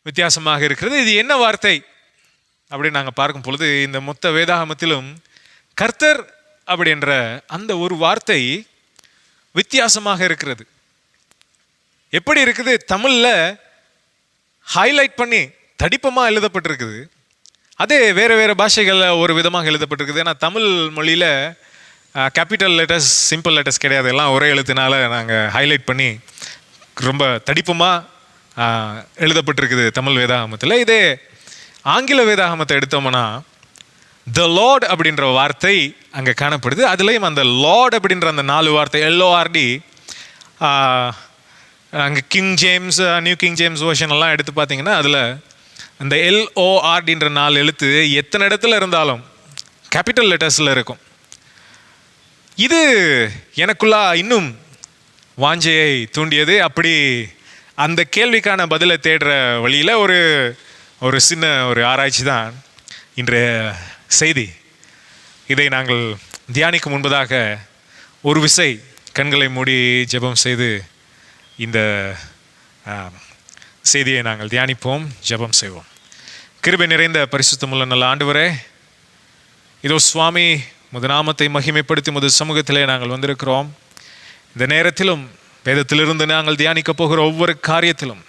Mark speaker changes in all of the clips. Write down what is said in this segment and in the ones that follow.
Speaker 1: வித்தியாசமாக இருக்கிறது. இது என்ன வார்த்தை அப்படின்னு நாங்கள் பார்க்கும் பொழுது, இந்த மொத்த வேதாகமத்திலும் கர்த்தர் அப்படின்ற அந்த ஒரு வார்த்தை வித்தியாசமாக இருக்கிறது. எப்படி இருக்குது? தமிழில் ஹைலைட் பண்ணி தடிப்பமாக எழுதப்பட்டிருக்குது. அதே வேறு வேறு பாஷைகளில் ஒரு விதமாக எழுதப்பட்டிருக்குது. ஏன்னா தமிழ் மொழியில் கேபிட்டல் லெட்டர்ஸ், சிம்பிள் லெட்டர்ஸ் கிடையாது. எல்லாம் ஒரே எழுத்துனால நாங்கள் ஹைலைட் பண்ணி ரொம்ப தடிப்பமாக எழுதப்பட்டிருக்குது தமிழ் வேதாகமத்தில். இதே ஆங்கில வேதாகமத்தை எடுத்தோம்னா த லார்ட் அப்படின்ற வார்த்தை அங்கே காணப்படுது. அதுலேயும் அந்த லார்ட் அப்படின்ற அந்த 4 வார்த்தை LORD, அங்கே king James, new king James version எல்லாம் எடுத்து பார்த்தீங்கன்னா அதில் அந்த LORDன்ற 4 எழுத்து எத்தனை இடத்துல இருந்தாலும் கேபிட்டல் லெட்டர்ஸில் இருக்கும். இது எனக்குள்ளா இன்னும் வாஞ்சையை தூண்டியது. அப்படி அந்த கேள்விக்கான பதிலை தேடுற வழியில் ஒரு சின்ன ஆராய்ச்சி தான் இன்றைய செய்தி. இதை நாங்கள் தியானிக்கும் முன்பதாக ஒரு விசை கண்களை மூடி ஜெபம் செய்து இந்த செய்தியை நாங்கள் தியானிப்போம், ஜெபம் செய்வோம். கிருபை நிறைந்த பரிசுத்தமுள்ள நல்ல ஆண்டவரே, இதோ சுவாமி முது நாமத்தை மகிமைப்படுத்தி முது சமூகத்திலே நாங்கள் வந்திருக்கிறோம். இந்த நேரத்திலும் வேதத்திலிருந்து நாங்கள் தியானிக்க போகிற ஒவ்வொரு காரியத்திலும்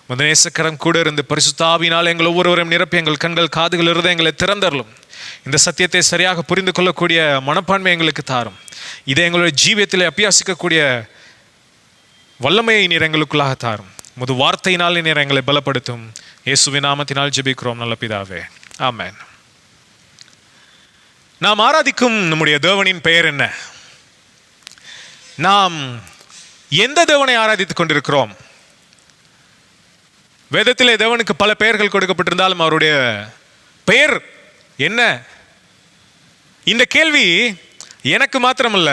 Speaker 1: முது நேசக்கரம் கூட இருந்து பரிசுத்தாவினால் எங்கள் ஒவ்வொருவரையும் நிரப்பி எங்கள் கண்கள் காதுகள் இருதயங்களை திறந்தருளும். இந்த சத்தியத்தை சரியாக புரிந்து கொள்ளக்கூடிய மனப்பான்மை எங்களுக்கு தாரும். இதை எங்களுடைய ஜீவியத்தில் அபியாசிக்கக்கூடிய வல்லமையை நீர் எங்களுக்குள்ளாக தாரும். முது வார்த்தையினால் நீர் எங்களை பலப்படுத்தும். இயேசுவின் நாமத்தினால் ஜெபிக்கிறோம் நல்ல பிதாவே, ஆமென். நாம் ஆராதிக்கும் நம்முடைய தேவனின் பெயர் என்ன? நாம் எந்த தேவனை ஆராதித்துக் கொண்டிருக்கிறோம்? வேதத்திலே தேவனுக்கு பல பெயர்கள் கொடுக்கப்பட்டிருந்தாலும் அவருடைய பெயர் என்ன? இந்த கேள்வி எனக்கு மாத்திரமல்ல,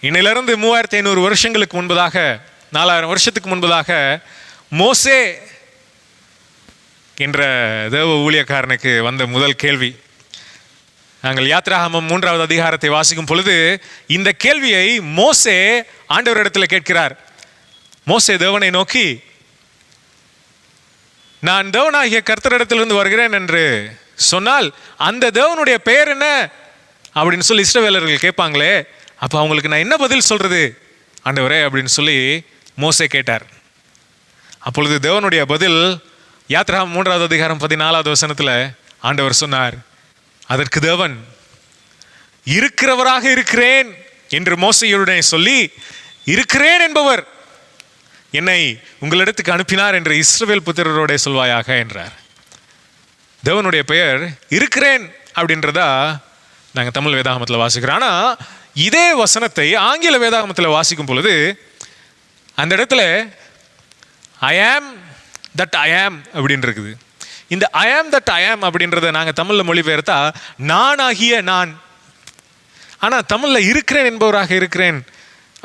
Speaker 1: இன்னிலிருந்து 3500 வருஷங்களுக்கு முன்பதாக, 4000 வருஷத்துக்கு முன்பதாக மோசே என்ற தேவ ஊழியக்காரனுக்கு வந்த முதல் கேள்வி. நாங்கள் யாத்ராகமம் 3வது அதிகாரத்தை வாசிக்கும் பொழுது இந்த கேள்வியை மோசே ஆண்டவரிடத்தில் கேட்கிறார். மோசே தேவனை நோக்கி, நான் தேவனாகிய கர்த்தரிடத்திலிருந்து வருகிறேன் என்று சொன்னால் அந்த தேவனுடைய பெயர் என்ன அப்படின்னு சொல்லி இஸ்ரவேலர்கள் கேட்பாங்களே, அப்போ அவங்களுக்கு நான் என்ன பதில் சொல்றது ஆண்டவரே அப்படின்னு சொல்லி மோசே கேட்டார். அப்பொழுது தேவனுடைய பதில் யாத்ராகமம் 3வது அதிகாரம் 14வது வசனத்தில் ஆண்டவர் சொன்னார், அதற்கு தேவன் இருக்கிறவராக இருக்கிறேன் என்று மோசேயுடனே சொல்லி, இருக்கிறேன் என்பவர் என்னை உங்களிடத்துக்கு அனுப்பினார் என்று இஸ்ரவேல் புத்திரரோட சொல்வாயாக என்றார். தேவனுடைய பெயர் இருக்கிறேன் அப்படின்றதா நாங்கள் தமிழ் வேதாகமத்தில் வாசிக்கிறோம். ஆனால் இதே வசனத்தை ஆங்கில வேதாகமத்தில் வாசிக்கும் பொழுது அந்த இடத்துல ஐ ஆம் தட் ஐ ஆம் அப்படின்னு இருக்குது. இந்த ஐ ஆம் தட் ஐ ஆம் அப்படின்றத நாங்கள் தமிழில் மொழிபெயர்த்தா நான் ஆகிய நான். ஆனால் தமிழில் இருக்கிறேன் என்பவராக இருக்கிறேன்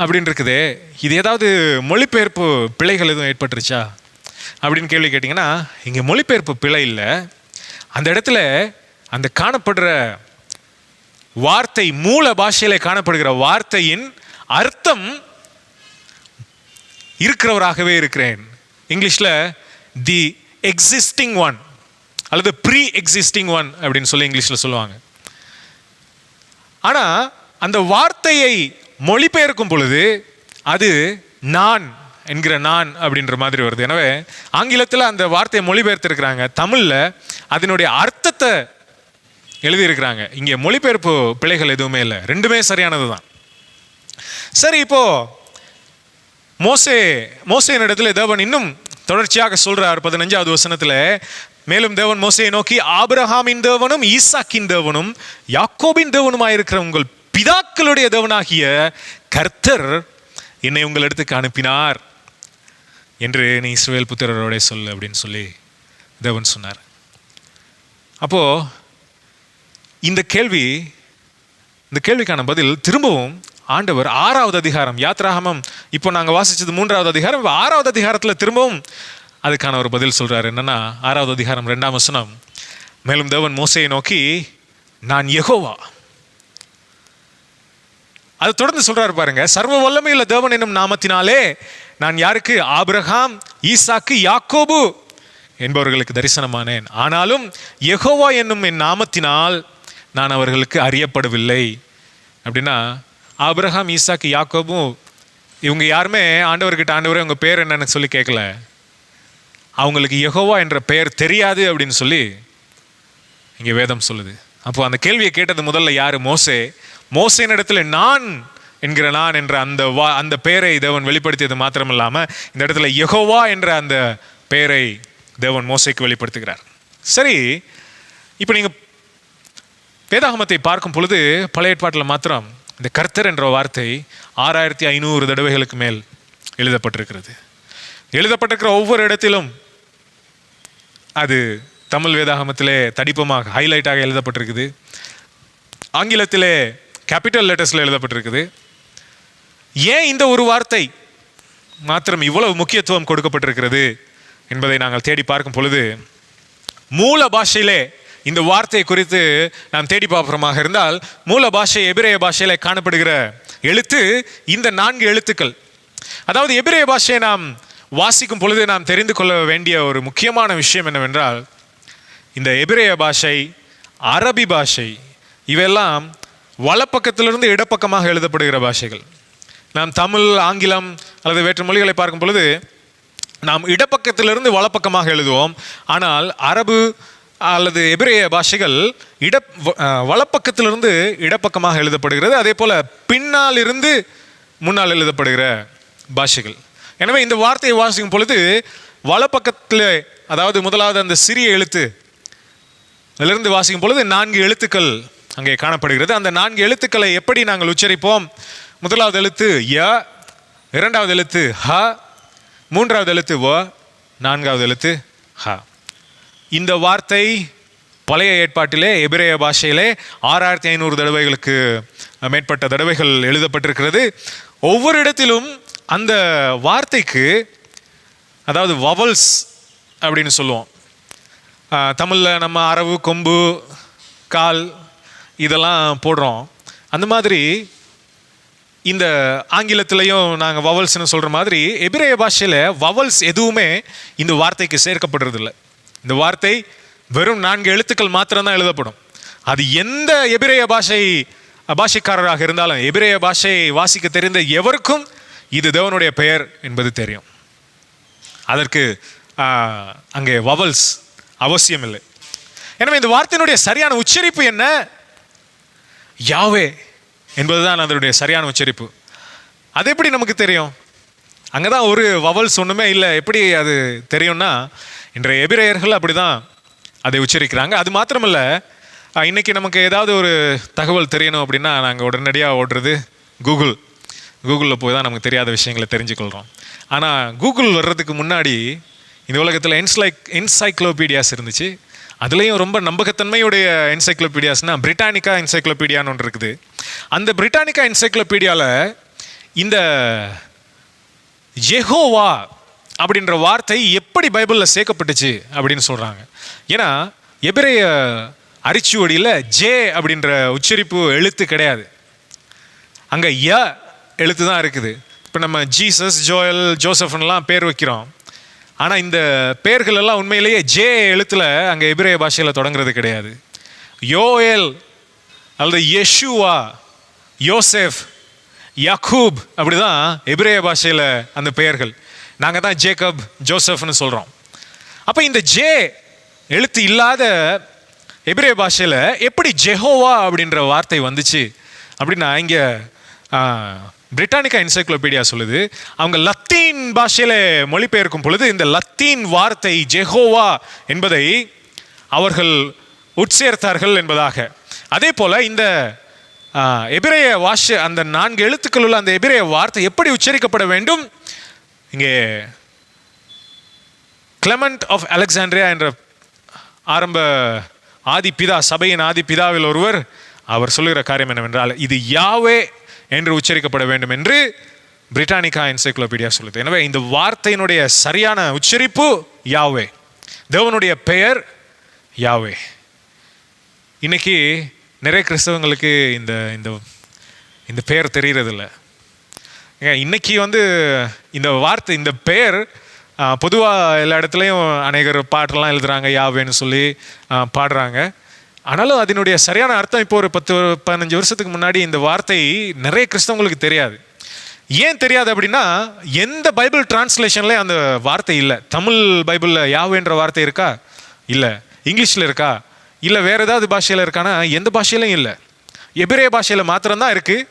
Speaker 1: அப்படின்னு இருக்குது. இது ஏதாவது மொழிபெயர்ப்பு பிழைகள் எதுவும் ஏற்பட்டுருச்சா அப்படின்னு கேள்வி கேட்டிங்கன்னா, இங்கே மொழிபெயர்ப்பு பிழை இல்லை. அந்த இடத்துல அந்த காணப்படுற வார்த்தை, மூல பாஷையில் காணப்படுகிற வார்த்தையின் அர்த்தம் இருக்கிறவராகவே இருக்கிறேன். இங்கிலீஷில் தி எக்ஸிஸ்டிங் ஒன் அல்லது ப்ரீ எக்ஸிஸ்டிங் ஒன் அப்படின்னு சொல்லி இங்கிலீஷில் சொல்லுவாங்க. ஆனால் அந்த வார்த்தையை மொழிபெயர்க்கும் பொழுது அது நான் என்கிற நான் அப்படின்ற மாதிரி வருது. எனவே ஆங்கிலத்தில் அந்த வார்த்தையை மொழிபெயர்த்திருக்கிறாங்க, தமிழில் அதனுடைய அர்த்தத்தை எழுதியிருக்கிறாங்க. இங்கே மொழிபெயர்ப்பு பிழைகள் எதுவுமே இல்லை, ரெண்டுமே சரியானது தான். சரி, இப்போ மோசேயின் இடத்துல தேவன் இன்னும் தொடர்ச்சியாக சொல்றார் 15வது வசனத்தில். மேலும் தேவன் மோசேயை நோக்கி, ஆபிரகாமின் தேவனும் ஈசாக்கின் தேவனும் யாக்கோபின் தேவனுமாயிருக்கிற உங்கள் பிதாக்களுடைய தேவனாகிய கர்த்தர் என்னை உங்கள் இடத்துக்கு அனுப்பினார் என்று நீ இஸ்ரவேல் புத்திரரோட சொல்லு அப்படின்னு சொல்லி தேவன் சொன்னார். அப்போ இந்த கேள்விக்கான பதில் திரும்பவும் ஆண்டவர் 6வது அதிகாரம், யாத்ராகமம் இப்போ நாங்கள் வாசிச்சது 3வது அதிகாரம், 6வது அதிகாரத்தில் திரும்பவும் அதுக்கான ஒரு பதில் சொல்றாரு. என்னன்னா 6வது அதிகாரம் 2ஆம் வசனம். மேலும் தேவன் மோசேயை நோக்கி, நான் யெகோவா. அது தொடர்ந்து சொல்றாரு பாருங்க, சர்வ வல்லமையுள்ள தேவன் என்னும் நாமத்தினாலே நான் யாருக்கு? ஆபிரகாம், ஈசாக்கு, யாக்கோபு என்பவர்களுக்கு தரிசனமானேன். ஆனாலும் யெகோவா என்னும் என் நாமத்தினால் நான் அவர்களுக்கு அறியப்படவில்லை. அப்படின்னா ஆபிரகாம், ஈசாக்கு, யாக்கோபும் இவங்க யாருமே ஆண்டவர்கிட்ட ஆண்டவரே உங்கள் பேர் என்னன்னு சொல்லி கேட்கல. அவங்களுக்கு யெகோவா என்ற பெயர் தெரியாது அப்படின்னு சொல்லி இங்கே வேதம் சொல்லுது. அப்போ அந்த கேள்வியை கேட்டது முதல்ல யார்? மோசே. மோசேன் இடத்துல நான் என்கிற நான் என்ற அந்த பெயரை தேவன் வெளிப்படுத்தியது மாத்திரமில்லாமல் இந்த இடத்துல யெகோவா என்ற அந்த பெயரை தேவன் மோசேக்கு வெளிப்படுத்துகிறார். சரி, இப்போ நீங்கள் வேதாகமத்தை பார்க்கும் பொழுது பழைய ஏற்பாட்டில் மாத்திரம் இந்த கர்த்தர் என்ற வார்த்தை 6500 தடவைகளுக்கு மேல் எழுதப்பட்டிருக்கிறது. எழுதப்பட்டிருக்கிற ஒவ்வொரு இடத்திலும் அது தமிழ் வேதாகமத்திலே தடிப்பமாக ஹைலைட்டாக எழுதப்பட்டிருக்குது. ஆங்கிலத்திலே கேபிட்டல் லெட்டர்ஸில் எழுதப்பட்டிருக்குது. ஏன் இந்த ஒரு வார்த்தை மாத்திரம் இவ்வளவு முக்கியத்துவம் கொடுக்கப்பட்டிருக்கிறது என்பதை நாங்கள் தேடி பார்க்கும் பொழுது, மூல பாஷையிலே இந்த வார்த்தை குறித்து நாம் தேடி பார்ப்போமாக இருந்தால், மூல பாஷை எபிரேய பாஷையிலே காணப்படுகிற எழுத்து இந்த 4 எழுத்துக்கள். அதாவது எபிரேய பாஷையை நாம் வாசிக்கும் பொழுது நாம் தெரிந்து கொள்ள வேண்டிய ஒரு முக்கியமான விஷயம் என்னவென்றால், இந்த எபிரேய பாஷை, அரபி பாஷை இவையெல்லாம் வலப்பக்கத்திலிருந்து இடப்பக்கமாக எழுதப்படுகிற பாஷைகள். நாம் தமிழ், ஆங்கிலம் அல்லது வேற்று மொழிகளை பார்க்கும் பொழுது நாம் இடப்பக்கத்திலிருந்து வலப்பக்கமாக எழுதுவோம். ஆனால் அரபு அல்லது எபிரேய பாஷைகள் வலப்பக்கத்திலிருந்து இடப்பக்கமாக எழுதப்படுகிறது. அதே போல் பின்னால் இருந்து முன்னால் எழுதப்படுகிற பாஷைகள். எனவே இந்த வார்த்தையை வாசிக்கும் பொழுது வலப்பக்கத்தில், அதாவது முதலாவது அந்த சிறிய எழுத்து அதிலிருந்து வாசிக்கும் பொழுது 4 எழுத்துக்கள் அங்கே காணப்படுகிறது. அந்த 4 எழுத்துக்களை எப்படி நாங்கள் உச்சரிப்போம்? முதலாவது எழுத்து ய, இரண்டாவது எழுத்து ஹ, மூன்றாவது எழுத்து வ, நான்காவது எழுத்து ஹ. இந்த வார்த்தை பழைய ஏற்பாட்டிலே எபிரேய பாஷையிலே 6500 தடவைகளுக்கு மேற்பட்ட தடவைகள் எழுதப்பட்டிருக்கிறது. ஒவ்வொரு இடத்திலும் அந்த வார்த்தைக்கு, அதாவது வவல்ஸ் அப்படின்னு சொல்லுவோம். தமிழில் நம்ம அரவு, கொம்பு, கால் இதெல்லாம் போடுறோம். அந்த மாதிரி இந்த ஆங்கிலத்திலையும் நாங்கள் வவல்ஸ்னு சொல்கிற மாதிரி எபிரேய பாஷையில் வவல்ஸ் எதுவுமே இந்த வார்த்தைக்கு சேர்க்கப்படுறதில்லை. இந்த வார்த்தை வெறும் 4 எழுத்துக்கள் மாத்திரம்தான் எழுதப்படும். அது எந்த எபிரேய பாஷைக்காரராக இருந்தாலும், எபிரேய பாஷையை வாசிக்க தெரிந்த எவருக்கும் இது தேவனுடைய பெயர் என்பது தெரியும். அதற்கு அங்கே வவல்ஸ் அவசியம் இல்லை. எனவே இந்த வார்த்தையினுடைய சரியான உச்சரிப்பு என்ன? யாவே என்பதுதான் அதனுடைய சரியான உச்சரிப்பு. அது எப்படி நமக்கு தெரியும்? அங்கே தான் ஒரு வவல்ஸ் ஒன்றுமே இல்லை. எப்படி அது தெரியும்னா, இன்றைய எபிரேயர்கள் அப்படி தான் அதை உச்சரிக்கிறாங்க. அது மாத்திரமல்ல, இன்றைக்கி நமக்கு ஏதாவது ஒரு தகவல் தெரியணும் அப்படின்னா நாங்கள் உடனடியாக ஓடுறது கூகுளில் போய் தான் நமக்கு தெரியாத விஷயங்களை தெரிஞ்சுக்கொள்கிறோம். ஆனால் கூகுள் வர்றதுக்கு முன்னாடி இந்த உலகத்தில் என்சைக்ளோபீடியாஸ் இருந்துச்சு. அதுலேயும் ரொம்ப நம்பகத்தன்மையுடைய என்சைக்ளோபீடியாஸ்னால் பிரிட்டானிக்கா என்சைக்ளோபீடியான்னு ஒன்று இருக்குது. அந்த பிரிட்டானிக்கா என்சைக்ளோபீடியாவில் இந்த யெகோவா அப்படின்ற வார்த்தை எப்படி பைபிளில் சேர்க்கப்பட்டுச்சு அப்படின்னு சொல்கிறாங்க. ஏன்னா எபிரேய அரிச்சுவடியில் ஜே அப்படின்ற உச்சரிப்பு எழுத்து கிடையாது. அங்கே ய எழுத்து தான் இருக்குது. இப்போ நம்ம ஜீசஸ், ஜோயல், ஜோசப்லாம் பேர் வைக்கிறோம். ஆனால் இந்த பேர்கள் எல்லாம் உண்மையிலேயே ஜே எழுத்தில் அங்கே எபிரேய பாஷையில் தொடங்குறது கிடையாது. யோயல் அல்லது யெஷுவா, யோசெஃப், யாக்கூப் அப்படி தான் எபிரேய பாஷையில் அந்த பெயர்கள். நாங்கள் தான் ஜேக்கப், ஜோசப்னு சொல்கிறோம். அப்போ இந்த ஜே எழுத்து இல்லாத எபிரேய பாஷையில் எப்படி ஜெஹோவா அப்படின்ற வார்த்தை வந்துச்சு அப்படின்னா, இங்கே பிரிட்டானிக்கா என்சைக்ளோபீடியா சொல்லுது, அவங்க லத்தீன் பாஷையில் மொழிபெயர்க்கும் பொழுது இந்த லத்தீன் வார்த்தை ஜெஹோவா என்பதை அவர்கள் உட்சேர்த்தார்கள் என்பதாக. அதே போல் இந்த எபிரேய பாஷை, அந்த 4 எழுத்துக்கள் உள்ள அந்த எபிரேய வார்த்தை எப்படி உச்சரிக்கப்பட வேண்டும்? இங்கே கிளெமெண்ட் ஆஃப் அலெக்சாண்ட்ரியா என்ற ஆரம்ப ஆதிபிதா, சபையின் ஆதிபிதாவில் ஒருவர், அவர் சொல்லுகிற காரியம் என்னவென்றால், இது யாவே என்று உச்சரிக்கப்பட வேண்டும் என்று பிரிட்டானிக்கா என்சைக்ளோபீடியா சொல்லுது. எனவே இந்த வார்த்தையினுடைய சரியான உச்சரிப்பு யாவே, தேவனுடைய பெயர் யாவே. இன்னைக்கு நிறைய கிறிஸ்தவங்களுக்கு இந்த இந்த இந்த பெயர் தெரிகிறதில்ல. இன்னைக்கு இந்த வார்த்தை, இந்த பெயர் பொதுவாக எல்லா இடத்துலையும் அநேகர் பாட்டெல்லாம் எழுதுகிறாங்க, யாவேன்னு சொல்லி பாடுறாங்க. ஆனாலும் அதனுடைய சரியான அர்த்தம் இப்போ ஒரு 10-15 வருஷத்துக்கு முன்னாடி இந்த வார்த்தை நிறைய கிறிஸ்தவங்களுக்கு தெரியாது. ஏன் தெரியாது அப்படின்னா, எந்த பைபிள் டிரான்ஸ்லேஷன்லேயும் அந்த வார்த்தை இல்லை. தமிழ் பைபிளில் யாவேன்ற வார்த்தை இருக்கா? இல்லை. இங்கிலீஷில் இருக்கா? இல்லை. வேறு ஏதாவது பாஷையில் இருக்கானா? எந்த பாஷையிலையும் இல்லை. எபிரேய பாஷையில் மாத்திரம்தான் இருக்குது.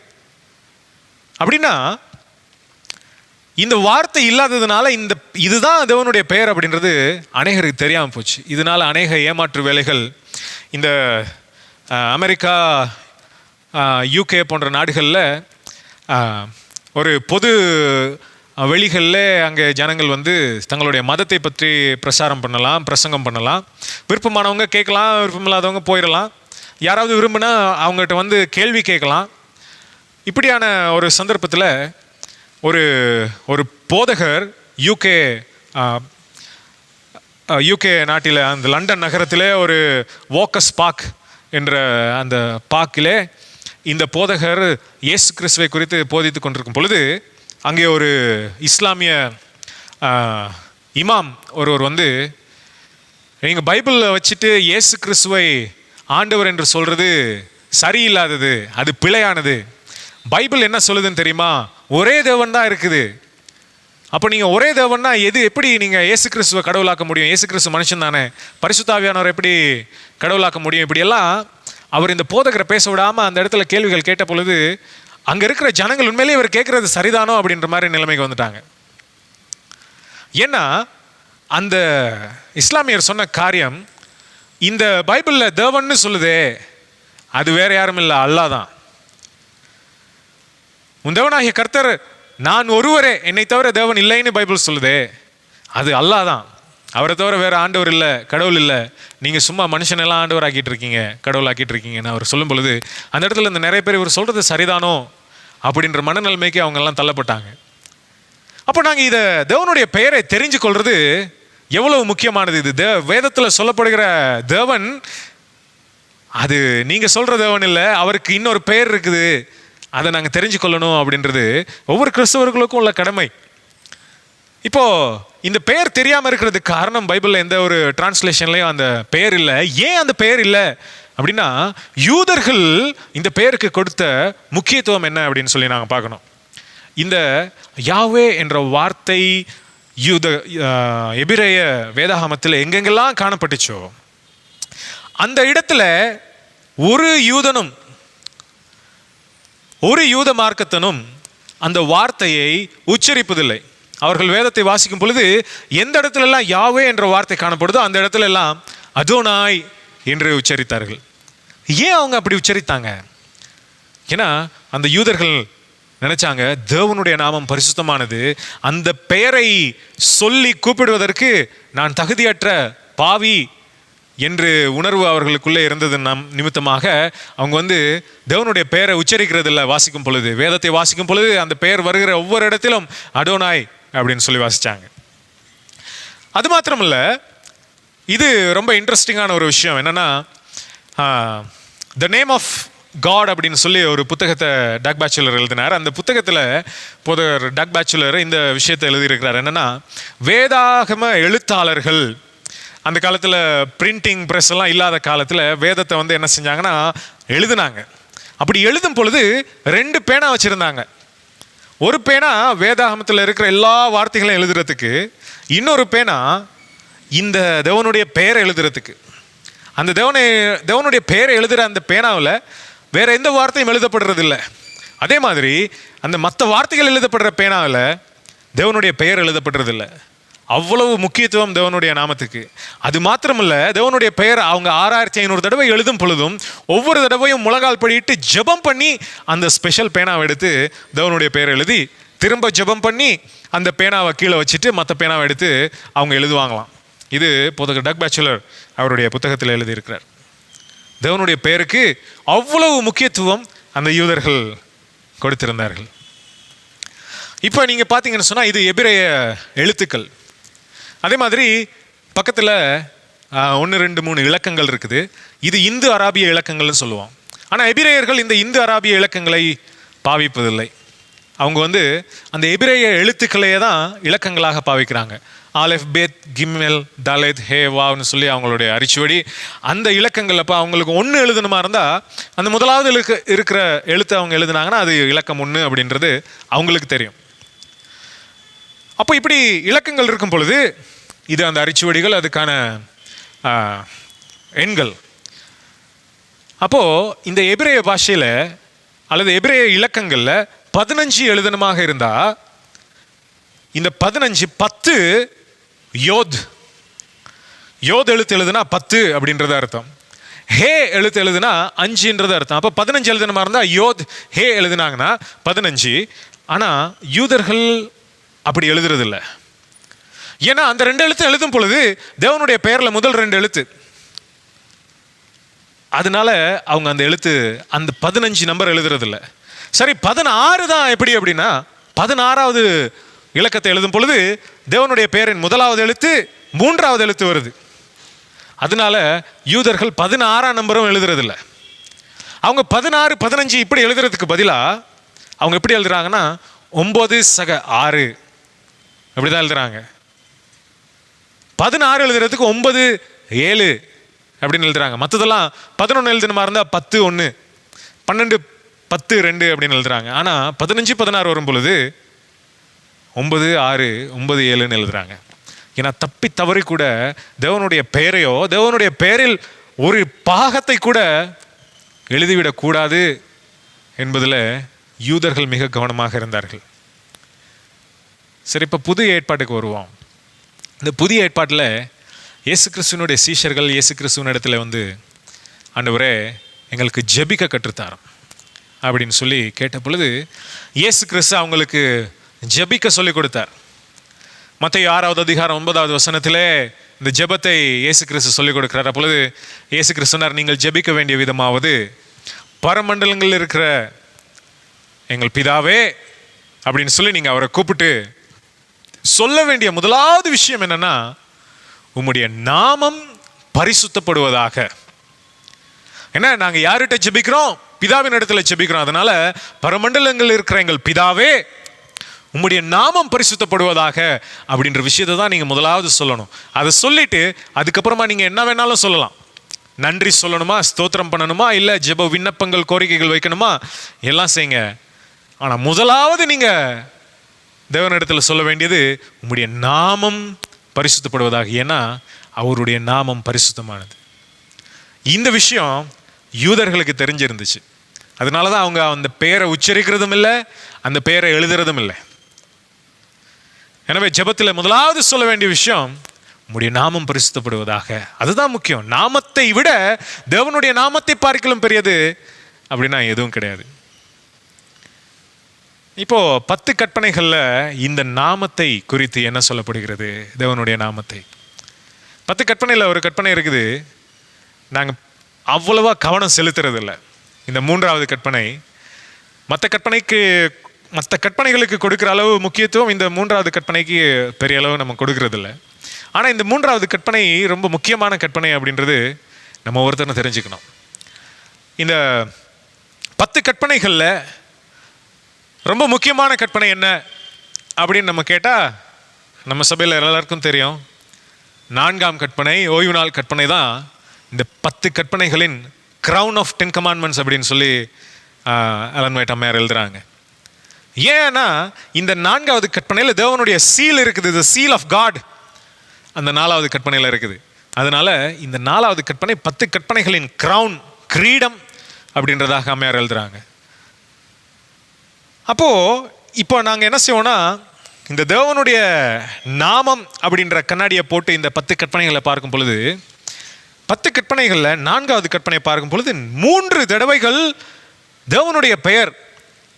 Speaker 1: அப்படின்னா இந்த வார்த்தை இல்லாததுனால இதுதான் தேவனுடைய பெயர் அப்படின்றது அநேகருக்கு தெரியாமல் போச்சு. இதனால் அநேக ஏமாற்று வேலைகள் இந்த அமெரிக்கா, யூகே போன்ற நாடுகளில் ஒரு பொது வெளிகளில் அங்கே ஜனங்கள் வந்து தங்களுடைய மதத்தை பற்றி பிரசாரம் பண்ணலாம், பிரசங்கம் பண்ணலாம். விருப்பமானவங்க கேட்கலாம், விருப்பமில்லாதவங்க போயிடலாம். யாராவது விரும்பினா அவங்ககிட்ட வந்து கேள்வி கேட்கலாம். இப்படியான ஒரு சந்தர்ப்பத்தில் ஒரு ஒரு போதகர் யூகே நாட்டில் அந்த லண்டன் நகரத்திலே ஒரு வோக்கஸ் பார்க் என்ற அந்த பார்க்கிலே இந்த போதகர் இயேசு கிறிஸ்துவை குறித்து போதித்து கொண்டிருக்கும் பொழுது அங்கே ஒரு இஸ்லாமிய இமாம் ஒருவர் வந்து, நீங்கள் பைபிளில் வச்சுட்டு இயேசு கிறிஸ்துவை ஆண்டவர் என்று சொல்கிறது சரியில்லாதது, அது பிழையானது. பைபிள் என்ன சொல்லுதுன்னு தெரியுமா? ஒரே தேவன் தான் இருக்குது. அப்போ நீங்கள் ஒரே தேவன்னா எப்படி நீங்கள் இயேசு கிறிஸ்துவை கடவுளாக்க முடியும்? இயேசு கிறிஸ்து மனுஷன் தானே, பரிசுத்த ஆவியானவர் எப்படி கடவுளாக்க முடியும்? இப்படியெல்லாம் அவர் இந்த போதகரை பேச விடாமல் அந்த இடத்துல கேள்விகள் கேட்ட பொழுது அங்கே இருக்கிற ஜனங்கள் உண்மையிலேயே இவர் கேட்குறது சரிதானோ அப்படின்ற மாதிரி நிலைமைக்கு வந்துட்டாங்க. ஏன்னா அந்த இஸ்லாமியர் சொன்ன காரியம், இந்த பைபிளில் தேவன்னு சொல்லுதே, அது வேற யாரும் இல்லை, அல்லாஹ் தான். உன் தேவனாகிய கர்த்தர் நான் ஒருவரே, என்னை தவிர தேவன் இல்லைன்னு பைபிள் சொல்லுதே, அது அல்லாஹ் தான். அவரை தவிர வேறு ஆண்டவர் இல்லை, கடவுள் இல்லை. நீங்கள் சும்மா மனுஷனெல்லாம் ஆண்டவர் ஆக்கிட்டு இருக்கீங்க, கடவுள் ஆக்கிட்டு இருக்கீங்கன்னு அவர் சொல்லும் பொழுது அந்த இடத்துல இந்த நிறைய பேர் இவர் சொல்கிறது சரிதானோ அப்படின்ற மனநிலைமைக்கு அவங்கெல்லாம் தள்ளப்பட்டாங்க. அப்போ நாங்கள் இதை தேவனுடைய பெயரை தெரிஞ்சு கொள்வது எவ்வளவு முக்கியமானது. இது வேதத்தில் சொல்லப்படுகிற தேவன் அது நீங்கள் சொல்கிற தேவன் இல்லை, அவருக்கு இன்னொரு பெயர் இருக்குது, அதை நாங்கள் தெரிஞ்சு கொள்ளணும் அப்படின்றது ஒவ்வொரு கிறிஸ்தவர்களுக்கும் உள்ள கடமை. இப்போ இந்த பெயர் தெரியாமல் இருக்கிறதுக்கு காரணம், பைபிளில் எந்த ஒரு டிரான்ஸ்லேஷன்லையும் அந்த பெயர் இல்லை. ஏன் அந்த பெயர் இல்லை அப்படின்னா, யூதர்கள் இந்த பெயருக்கு கொடுத்த முக்கியத்துவம் என்ன அப்படின்னு சொல்லி நாங்கள் பார்க்கணும். இந்த யாவே என்ற வார்த்தை எபிரேய வேதாகமத்தில் எங்கெங்கெல்லாம் காணப்பட்டுச்சோ அந்த இடத்துல ஒரு யூத மார்க்கத்தனும் அந்த வார்த்தையை உச்சரிப்பதில்லை. அவர்கள் வேதத்தை வாசிக்கும் பொழுது எந்த இடத்துல எல்லாம் யாவே என்ற வார்த்தை காணப்படுதோ அந்த இடத்துல எல்லாம் அதோனாய் என்று உச்சரித்தார்கள். ஏன் அவங்க அப்படி உச்சரித்தாங்க? ஏன்னா அந்த யூதர்கள் நினைச்சாங்க, தேவனுடைய நாமம் பரிசுத்தமானது, அந்த பெயரை சொல்லி கூப்பிடுவதற்கு நான் தகுதியற்ற பாவி என்று உணர்வு அவர்களுக்குள்ளே இருந்தது நிமித்தமாக அவங்க வந்து தேவனுடைய பெயரை உச்சரிக்கிறது இல்லை. வாசிக்கும் பொழுது, வேதத்தை வாசிக்கும் பொழுது அந்த பெயர் வருகிற ஒவ்வொரு இடத்திலும் அடோனாய் அப்படின்னு சொல்லி வாசித்தாங்க. அது மாத்திரமில்ல, இது ரொம்ப இன்ட்ரெஸ்டிங்கான ஒரு விஷயம் என்னன்னா, த நேம் ஆஃப் காட் அப்படின்னு சொல்லி ஒரு புத்தகத்தை டக் பேச்சுலர் எழுதினார். அந்த புத்தகத்தில் பொதுவர் டக் பேச்சுலர் இந்த விஷயத்தை எழுதியிருக்கிறார். என்னன்னா, வேதாகம எழுத்தாளர்கள் அந்த காலத்தில் பிரிண்டிங் ப்ரெஸ் எல்லாம் இல்லாத காலத்தில் வேதத்தை வந்து என்ன செஞ்சாங்கன்னா எழுதுனாங்க. அப்படி எழுதும் பொழுது 2 பேனா வச்சுருந்தாங்க. ஒரு பேனா வேதாகமத்தில் இருக்கிற எல்லா வார்த்தைகளையும் எழுதுறதுக்கு, இன்னொரு பேனா இந்த தேவனுடைய பெயரை எழுதுறதுக்கு. அந்த தேவனுடைய பெயரை எழுதுகிற அந்த பேனாவில் வேற எந்த வார்த்தையும் எழுதப்படுறது இல்லை. அதே மாதிரி அந்த மற்ற வார்த்தைகள் எழுதப்படுற பேனாவில் தேவனுடைய பெயர் எழுதப்படுறது இல்லை. அவ்வளவு முக்கியத்துவம் தேவனுடைய நாமத்துக்கு. அது மாத்திரமில்ல, தேவனுடைய பெயர் அவங்க 6500 தடவை எழுதும் பொழுதும் ஒவ்வொரு தடவையும் முழங்கால் படிட்டு ஜெபம் பண்ணி அந்த ஸ்பெஷல் பேனாவை எடுத்து தேவனுடைய பெயரை எழுதி திரும்ப ஜெபம் பண்ணி அந்த பேனாவை கீழே வச்சுட்டு மற்ற பேனாவை எடுத்து அவங்க எழுதுவாங்களாம். இது போதகர் டக் பேச்சுலர் அவருடைய புத்தகத்தில் எழுதியிருக்கிறார். தேவனுடைய பெயருக்கு அவ்வளவு முக்கியத்துவம் அந்த யூதர்கள் கொடுத்திருந்தார்கள். இப்போ நீங்கள் பார்த்தீங்கன்னு சொன்னால் இது எபிரேய எழுத்துக்கள். அதே மாதிரி பக்கத்தில் 1, 2, 3 இலக்கங்கள் இருக்குது. இது இந்து அராபிய இலக்கங்கள்னு சொல்லுவோம். ஆனால் எபிரேயர்கள் இந்த இந்து அராபிய இலக்கங்களை பாவிப்பதில்லை. அவங்க அந்த எபிரேய எழுத்துக்களையே தான் இலக்கங்களாக பாவிக்கிறாங்க. ஆலெஃப், பேத், கிம்மெல், தாலேத், ஹே, வாவ்னு சொல்லி அவங்களுடைய அரிச்சுவடி அந்த இலக்கங்கள். அப்போ அவங்களுக்கு ஒன்று எழுதணுமா இருந்தால் அந்த முதலாவது இருக்கிற எழுத்து அவங்க எழுதுனாங்கன்னா அது இலக்கம் 1 அப்படின்றது அவங்களுக்கு தெரியும். அப்போ இப்படி இலக்கங்கள் இருக்கும் பொழுது இது அந்த அரிச்சுவடிகள், அதுக்கான எண்கள். அப்போது இந்த எபிரேய பாஷையில் அல்லது எபிரேய இலக்கங்களில் 15 எழுதனமாக இருந்தால் இந்த 15 10 யோத் எழுத்து எழுதுனா 10 அப்படின்றது அர்த்தம். ஹே எழுத்து எழுதுனா 5ன்றது அர்த்தம். அப்போ 15 எழுதனமாக இருந்தால் யோத் ஹே எழுதுனாங்கன்னா 15. ஆனால் யூதர்கள் அப்படி எழுதுறதில்ல. ஏன்னா அந்த 2 எழுத்து எழுதும் பொழுது தேவனுடைய பெயரில் முதல் 2 எழுத்து, அதனால அவங்க அந்த எழுத்து அந்த 15 நம்பர் எழுதுறதில்ல. சரி, 16 தான் எப்படி அப்படின்னா 16வது இலக்கத்தை எழுதும் பொழுது தேவனுடைய பெயரின் முதலாவது எழுத்து 3வது எழுத்து வருது. அதனால யூதர்கள் 16ஆம் நம்பரும் எழுதுறதில்ல. அவங்க 16 15 இப்படி எழுதுறதுக்கு பதிலாக அவங்க எப்படி எழுதுறாங்கன்னா 9 சக 6 அப்படிதான் எழுதுறாங்க. 16 எழுதுறதுக்கு 9 7 அப்படின்னு எழுதுறாங்க. மற்றதெல்லாம் 11 எழுதுனமா இருந்தால் 10 1, 12 10 2 அப்படின்னு எழுதுறாங்க. ஆனால் 15 16 வரும் பொழுது 9 6 9 7ன்னு எழுதுறாங்க. ஏன்னா தப்பி தவறி கூட தேவனுடைய பெயரையோ தேவனுடைய பெயரில் ஒரு பாகத்தை கூட எழுதிவிடக்கூடாது என்பதில் யூதர்கள் மிக கவனமாக இருந்தார்கள். சரி, இப்போ புதிய ஏற்பாட்டுக்கு வருவோம். இந்த புதிய ஏற்பாட்டில் இயேசு கிறிஸ்துவனுடைய சீஷர்கள் இயேசு கிறிஸ்துவின் இடத்துல ஆண்டவரே எங்களுக்கு ஜெபிக்க கற்றுத்தாரோம் அப்படின்னு சொல்லி கேட்ட பொழுது இயேசு கிறிஸ்து அவங்களுக்கு ஜெபிக்க சொல்லி கொடுத்தார். மத்தேயு 6வது அதிகாரம் 9வது வசனத்திலே இந்த ஜெபத்தை இயேசு கிறிஸ்து சொல்லிக் கொடுக்கிறார். அப்பொழுது இயேசு கிறிஸ்துனார், நீங்கள் ஜெபிக்க வேண்டிய விதமாவது பரமண்டலங்களில் இருக்கிற எங்கள் பிதாவே அப்படின்னு சொல்லி நீங்கள் அவரை கூப்பிட்டு சொல்ல வேண்டிய முதலாவது விஷயம் என்னன்னா, உம்முடைய நாமம் பரிசுத்தப்படுவதாக. என்ன, நாங்கள் யார்கிட்ட ஜெபிக்கிறோம்? பிதாவின் இடத்துல ஜெபிக்கிறோம். அதனால பரமண்டலங்கள் இருக்கிற எங்கள் பிதாவே உம்முடைய நாமம் பரிசுத்தப்படுவதாக அப்படின்ற விஷயத்தை தான் நீங்கள் முதலாவது சொல்லணும். அதை சொல்லிட்டு அதுக்கப்புறமா நீங்கள் என்ன வேணாலும் சொல்லலாம். நன்றி சொல்லணுமா, ஸ்தோத்திரம் பண்ணணுமா, இல்லை ஜெப விண்ணப்பங்கள் கோரிக்கைகள் வைக்கணுமா, எல்லாம் செய்யுங்க. ஆனால் முதலாவது நீங்கள் தேவனிடத்தில் சொல்ல வேண்டியது உம்முடைய நாமம் பரிசுத்தப்படுவதாக. ஏன்னா அவருடைய நாமம் பரிசுத்தமானது. இந்த விஷயம் யூதர்களுக்கு தெரிஞ்சிருந்துச்சு. அதனால தான் அவங்க அந்த பெயரை உச்சரிக்கிறதும் இல்லை, அந்த பெயரை எழுதுறதும் இல்லை. எனவே ஜெபத்தில் முதலாவது சொல்ல வேண்டிய விஷயம் உம்முடைய நாமம் பரிசுத்தப்படுவதாக. அதுதான் முக்கியம். நாமத்தை விட தேவனுடைய நாமத்தை பார்க்கலும் பெரியது அப்படின்னா எதுவும் கிடையாது. இப்போ 10 கற்பனைகளில் இந்த நாமத்தை குறித்து என்ன சொல்லப்படுகிறது? தேவனுடைய நாமத்தை 10 கற்பனையில் ஒரு கற்பனை இருக்குது, நாங்கள் அவ்வளவா கவனம் செலுத்துறதில்லை. இந்த 3வது கற்பனை மற்ற கற்பனைகளுக்கு கொடுக்குற அளவு முக்கியத்துவம் இந்த 3வது கற்பனைக்கு பெரிய அளவு நம்ம கொடுக்கறதில்ல. ஆனால் இந்த 3வது கற்பனை ரொம்ப முக்கியமான கற்பனை அப்படின்றது நம்ம ஒருத்தரும் தெரிஞ்சுக்கணும். இந்த 10 கற்பனைகளில் ரொம்ப முக்கியமான கற்பனை என்ன அப்படின்னு நம்ம கேட்டால் நம்ம சபையில் எல்லாருக்கும் தெரியும். 4ஆம் கற்பனை, ஓய்வு நாள் கற்பனை தான் இந்த 10 கற்பனைகளின் crown of 10 commandments அப்படின்னு சொல்லி அலன் வைட் அம்மையார் எழுதுறாங்க. ஏன்னா இந்த 4வது கற்பனையில் தேவனுடைய சீல் இருக்குது, the seal of God அந்த 4வது கற்பனையில் இருக்குது. அதனால இந்த 4வது கற்பனை 10 கற்பனைகளின் crown, கிரீடம் அப்படின்றதாக அம்மையார் எழுதுறாங்க. இப்போ நாங்கள் என்ன செய்வோம்னா, இந்த தேவனுடைய நாமம் அப்படின்ற கண்ணாடியை போட்டு இந்த 10 கற்பனைகளை பார்க்கும் பொழுது 10 கற்பனைகளில் 4வது கற்பனை பார்க்கும் பொழுது 3 தடவைகள் தேவனுடைய பெயர்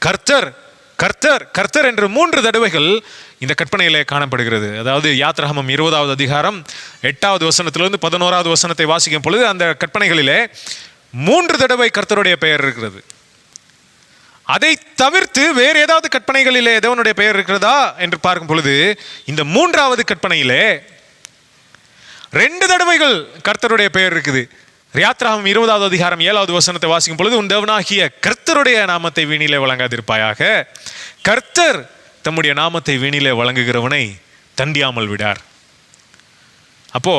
Speaker 1: கர்த்தர் கர்த்தர் கர்த்தர் என்று 3 தடவைகள் இந்த கற்பனையிலே காணப்படுகிறது. அதாவது யாத்ராகமம் 20வது அதிகாரம் 8வது வசனத்திலிருந்து 11வது வசனத்தை வாசிக்கும் பொழுது அந்த கற்பனைகளிலே 3 தடவை கர்த்தருடைய பெயர் இருக்கிறது. அதை தவிர்த்து வேறு ஏதாவது கற்பனைகளிலே தேவனுடைய பெயர் இருக்கிறதா என்று பார்க்கும் பொழுது இந்த 3வது கற்பனையிலே 2 தடவைகள் கர்த்தருடைய பெயர் இருக்குது. யாத்ராகமம் 20வது அதிகாரம் 7வது வசனத்தை வாசிக்கும் பொழுது, உன் தேவனாகிய கர்த்தருடைய நாமத்தை வீணிலே வழங்காதிருப்பாயாக, கர்த்தர் தம்முடைய நாமத்தை வீணிலே வழங்குகிறவனை தண்டியாமல் விடார். அப்போ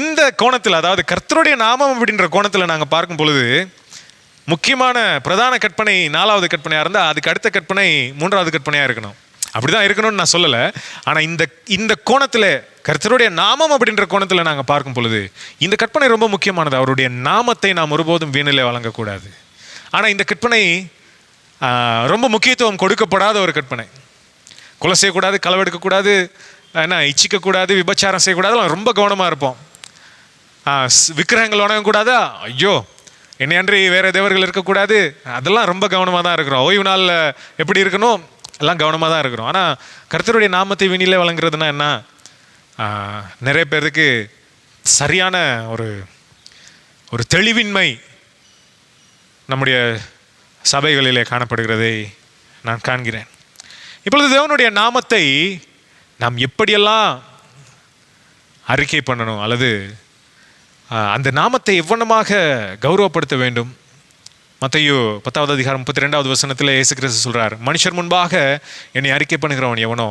Speaker 1: இந்த கோணத்தில், அதாவது கர்த்தருடைய நாமம் அப்படின்ற கோணத்தில் நாங்கள் பார்க்கும் பொழுது, முக்கியமான பிரதான கற்பனை 4வது கற்பனையாக இருந்தால் அதுக்கு அடுத்த கற்பனை 3வது கற்பனையாக இருக்கணும். அப்படிதான் இருக்கணும்னு நான் சொல்லலை. ஆனால் இந்த கோணத்தில், கர்த்தருடைய நாமம் அப்படின்ற கோணத்தில் நாங்கள் பார்க்கும் பொழுது இந்த கற்பனை ரொம்ப முக்கியமானது. அவருடைய நாமத்தை நாம் ஒருபோதும் வீணிலே வழங்கக்கூடாது. ஆனால் இந்த கற்பனை ரொம்ப முக்கியத்துவம் கொடுக்கப்படாத ஒரு கற்பனை. கொலை செய்யக்கூடாது, களவெடுக்கக்கூடாது, இச்சிக்கக்கூடாது, விபச்சாரம் செய்யக்கூடாது, ரொம்ப கவனமாக இருப்போம். விக்கிரகங்கள் வணங்கக்கூடாதா, ஐயோ என்னை அன்றி வேறு தேவர்கள் இருக்கக்கூடாது, அதெல்லாம் ரொம்ப கவனமாக தான் இருக்கிறோம். ஓய்வு நாளில் எப்படி இருக்கணும், எல்லாம் கவனமாக தான் இருக்கிறோம். ஆனால் கர்த்தருடைய நாமத்தை வீணிலே வழங்குறதுனா என்ன? நிறைய பேருக்கு சரியான ஒரு தெளிவின்மை நம்முடைய சபைகளிலே காணப்படுகிறதை நான் காண்கிறேன். இப்பொழுது தேவனுடைய நாமத்தை நாம் எப்படியெல்லாம் அறிக்கை பண்ணணும், அல்லது அந்த நாமத்தை எவ்வளமாக கௌரவப்படுத்த வேண்டும்? மத்தேயு 10வது அதிகாரம் 32வது வசனத்தில் இயேசு கிறிஸ்து சொல்கிறார், மனுஷர் முன்பாக என்னை அறிக்கை பண்ணுகிறவன் எவனோ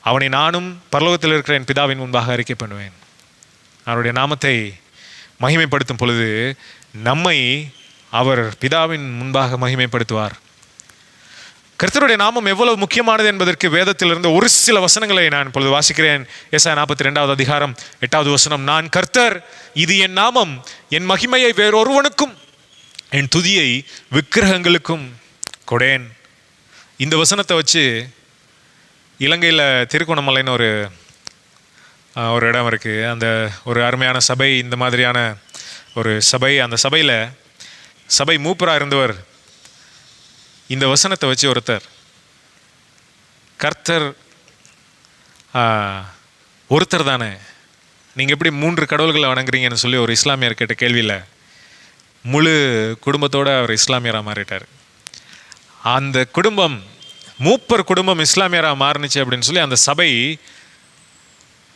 Speaker 1: அவனை நானும் பரலோகத்தில் இருக்கிற என் பிதாவின் முன்பாக அறிக்கை பண்ணுவேன். அவருடைய நாமத்தை மகிமைப்படுத்தும் பொழுது நம்மை அவர் பிதாவின் முன்பாக மகிமைப்படுத்துவார். கர்த்தருடைய நாமம் எவ்வளவு முக்கியமானது என்பதற்கு வேதத்திலிருந்து ஒரு சில வசனங்களை நான் இப்பொழுது வாசிக்கிறேன். ஏசாயா 42வது அதிகாரம் 8வது வசனம், நான் கர்த்தர், இது என் நாமம், என் மகிமையை வேறொருவனுக்கும் என் துதியை விக்கிரகங்களுக்கும் கொடேன். இந்த வசனத்தை வச்சு இலங்கையில் திருகோணமலைன்னு ஒரு இடம் இருக்குது. அந்த ஒரு அருமையான சபை, இந்த மாதிரியான ஒரு சபை. அந்த சபை மூப்பராக இருந்தவர் இந்த வசனத்தை வச்சு ஒருத்தர், கர்த்தர் ஒருத்தர் தானே, நீங்கள் எப்படி 3 கடவுள்களை வணங்குறீங்கன்னு சொல்லி ஒரு இஸ்லாமியர் கேட்ட கேள்வியில் முழு குடும்பத்தோடு அவர் இஸ்லாமியராக மாறிட்டார். அந்த குடும்பம், மூப்பர் குடும்பம் இஸ்லாமியராக மாறினுச்சு அப்படின்னு சொல்லி அந்த சபை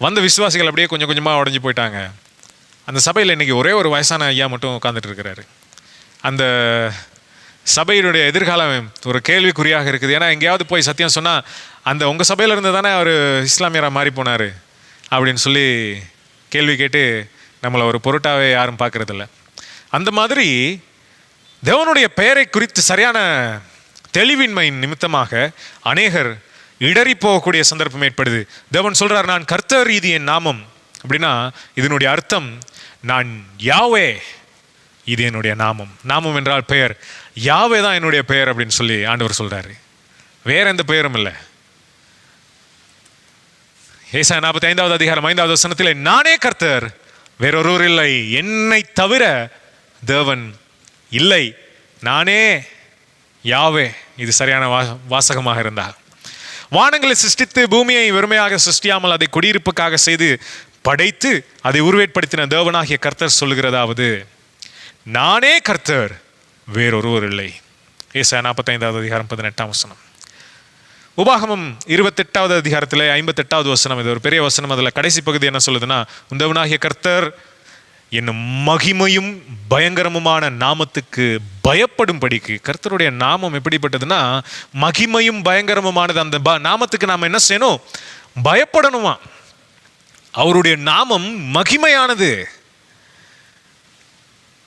Speaker 1: வந்த விசுவாசிகள் அப்படியே கொஞ்சம் கொஞ்சமாக உடஞ்சி போயிட்டாங்க. அந்த சபையில் இன்றைக்கி ஒரே ஒரு வயசான ஐயா மட்டும் உட்காந்துட்டு இருக்கிறாரு. அந்த சபையினுடைய எதிர்காலம் ஒரு கேள்விக்குறியாக இருக்குது. ஏன்னா எங்கேயாவது போய் சத்தியம் சொன்னால், அந்த உங்கள் சபையில் இருந்து தானே அவர் இஸ்லாமியராக மாறி போனார் அப்படின்னு சொல்லி கேள்வி கேட்டு நம்மளை ஒரு பொருட்டாவே யாரும் பார்க்குறதில்ல. அந்த மாதிரி தேவனுடைய பெயரை குறித்து சரியான தெளிவின்மையின் நிமித்தமாக அநேகர் இடறி போகக்கூடிய சந்தர்ப்பம் ஏற்படுது. தேவன் சொல்கிறார், நான் கர்த்தர், இது என் நாமம். அப்படின்னா இதனுடைய அர்த்தம், நான் யாவே, இது என்னுடைய நாமம். நாமம் என்றால் பெயர். யாவே தான் என்னுடைய பெயர் அப்படின்னு சொல்லி ஆண்டவர் சொல்கிறாரு. வேற எந்த பெயரும் இல்லை. ஏசாயா 45வது அதிகாரம் 5வது வசனத்தில், நானே கர்த்தர், வேறொருவர் இல்லை, என்னை தவிர தேவன் இல்லை, நானே யாவே. இது சரியான வாசகமாக இருந்தால், வானங்களை சிருஷ்டித்து பூமியை வெறுமையாக சிருஷ்டியாமல் அதை குடியிருப்புக்காக செய்து படைத்து அதை உருவேற்படுத்தின தேவனாகிய கர்த்தர் சொல்லுகிறதாவது, நானே கர்த்தர், வேறொருவர் இல்லை. ஏசாயா 45வது அதிகாரம் 18ஆம் வசனம். உபாகமம் 28வது அதிகாரத்தில் 58வது வசனம், இது ஒரு பெரிய வசனம். அதில் கடைசி பகுதி என்ன சொல்லுதுன்னா, உன் தேவனாகிய கர்த்தர் என்னும் மகிமையும் பயங்கரமுமான நாமத்துக்கு பயப்படும்படிக்கு. கர்த்தருடைய நாமம் எப்படிப்பட்டதுன்னா மகிமையும் பயங்கரமுமானது. அந்த நாமத்துக்கு நாம் என்ன செய்யணும்? பயப்படணுமா. அவருடைய நாமம் மகிமையானது.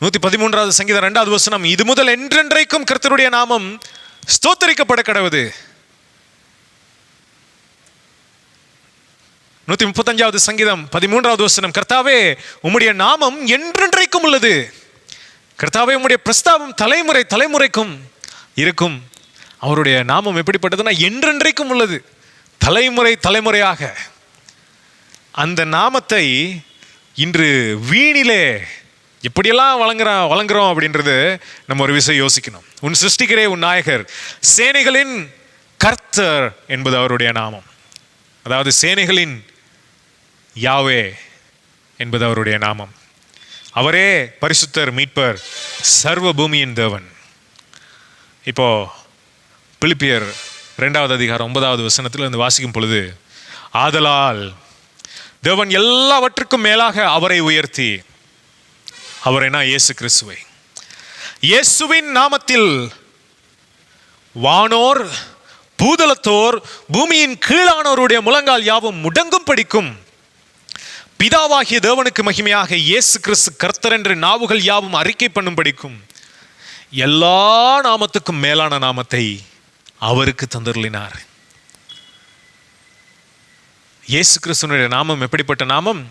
Speaker 1: 113வது சங்கீதம் 2வது வசனம், இது முதல் என்றென்றைக்கும் கர்த்தருடைய நாமம் ஸ்தோத்தரிக்கப்பட கடவுது. 135வது சங்கீதம் 13வது வசனம், கர்த்தாவே உம்முடைய நாமம் என்றென்றைக்கும் உள்ளது. கர்த்தாவே உம்முடைய பிரஸ்தாபம் தலைமுறை தலைமுறைக்கும் இருக்கும். அவருடைய நாமம் எப்படிப்பட்டதுன்னா என்றென்றைக்கும் உள்ளது, தலைமுறை தலைமுறையாக. அந்த நாமத்தை இன்று வீணிலே எப்படியெல்லாம் வழங்குறோம் அப்படின்றது நம்ம ஒரு விஷயம் யோசிக்கணும். உன் சிருஷ்டிகரே, உன் நாயகர், சேனைகளின் கர்த்தர் என்பது அவருடைய நாமம். அதாவது சேனைகளின் யாவே என்பது அவருடைய நாமம். அவரே பரிசுத்தர், மீட்பர், சர்வ பூமியின் தேவன். இப்போ பிலிப்பியர் 2வது அதிகாரம் 9வது வசனத்தில் இருந்து வாசிக்கும் பொழுது, ஆதலால் தேவன் எல்லாவற்றுக்கும் மேலாக அவரை உயர்த்தி அவரைனா இயேசு கிறிஸ்துவை. இயேசுவின் நாமத்தில் வானோர் பூதலத்தோர் பூமியின் கீழானோருடைய முழங்கால் யாவும் முடங்கும் படிக்கும். பிதாவாகிய தேவனுக்கு மகிமையாக இயேசு கிறிஸ்து கர்த்தர் என்று நாவுகள் யாவும் அறிக்கை பண்ணும் படிக்கும். எல்லா நாமத்துக்கும் மேலான நாமத்தை அவருக்கு தந்தருளினார். இயேசு கிறிஸ்துவினுடைய நாமம் எப்படிப்பட்ட நாமம்?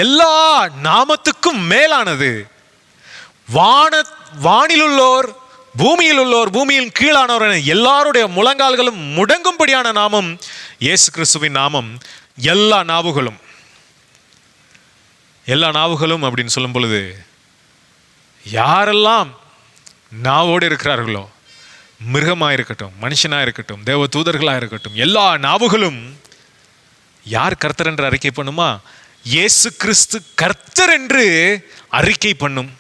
Speaker 1: எல்லா நாமத்துக்கும் மேலானது. வானிலுள்ளோர் பூமியில் உள்ளோர் பூமியின் கீழானோர் என எல்லாருடைய முழங்கால்களும் முடங்கும்படியான நாமம் இயேசு கிறிஸ்துவின் நாமம். எல்லா நாவுகளும் அப்படின்னு சொல்லும் பொழுது யாரெல்லாம் நாவோடு இருக்கிறார்களோ, மிருகமாக இருக்கட்டும், மனுஷனாக இருக்கட்டும், தேவ தூதர்களாக இருக்கட்டும், எல்லா நாவுகளும் யார் கர்த்தர் என்று அறிக்கை பண்ணுமா? இயேசு கிறிஸ்து கர்த்தர் என்று அறிக்கை பண்ணும்.